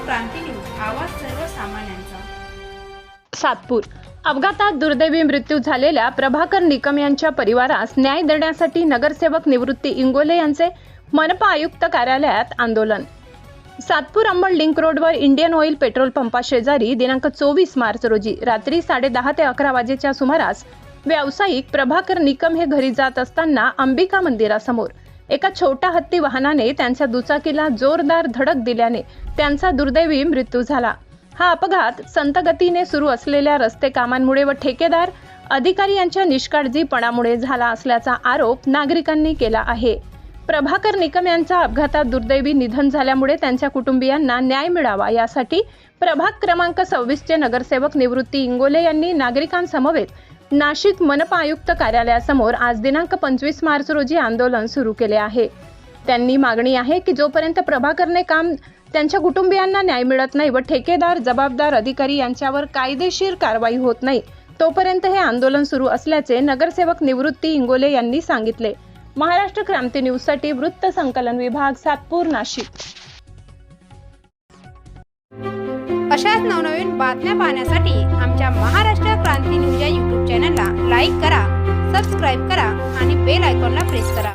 क्रांती news, आवाज सर्वसामान्यांचा। सातपूर अपघातात दुर्दैवी मृत्यू झालेल्या प्रभाकर निकम यांच्या परिवारास न्याय देण्यासाठी नगरसेवक निवृत्ती इंगोले यांचे मनपा आयुक्त कार्यालयात आंदोलन। सातपूर अंबड लिंक रोडवर इंडियन ऑइल पेट्रोल पंपाशेजारी दिनांक 24 मार्च रोजी रात्री 10:30 ते 11 वाजेच्या सुमारास व्यावसायिक प्रभाकर निकम हे घरी जात असताना अंबिका मंदिरासमोर एका छोट्या हत्ती वाहनाने त्यांच्या दुचाकीला जोरदार धडक दिल्याने त्यांचा दुर्दैवी मृत्यू झाला। हा अपघात संत गतीने सुरू असलेल्या रस्ते कामांमुळे व ठेकेदार अधिकारी यांच्या निष्काळजीपणामुळे झाला असल्याचा आरोप नागरिकांनी केला आहे। प्रभाकर निकम यांचा अपघातात दुर्दैवी निधन झाल्यामुळे त्यांच्या कुटुंबियांना न्याय मिळावा यासाठी प्रभाग क्रमांक 26 चे नगरसेवक निवृत्ती इंगोले यांनी नागरिकांसमवेत नाशिक मनपा आयुक्त कार्यालयासमोर आज दिनांक 25 मार्च रोजी आंदोलन सुरू केले आहे। त्यांनी मागणी आहे की जोपर्यंत प्रभाकरने काम त्यांच्या कुटुंबियांना न्याय मिळत नाही व ठेकेदार जबाबदार अधिकारी यांच्यावर कायदेशीर कारवाई होत नाही तोपर्यंत हे आंदोलन सुरू असल्याचे नगरसेवक निवृत्ती इंगोले यांनी सांगितले। महाराष्ट्र क्रांती न्यूज साठी वृत्त संकलन विभाग, सातपूर, नाशिक। अशाच नवनवीन बातम्या पाहण्यासाठी आमच्या महाराष्ट्र क्रांती न्यूज या YouTube चॅनलला लाईक करा, सबस्क्राईब करा आणि बेल आयकॉनला प्रेस करा।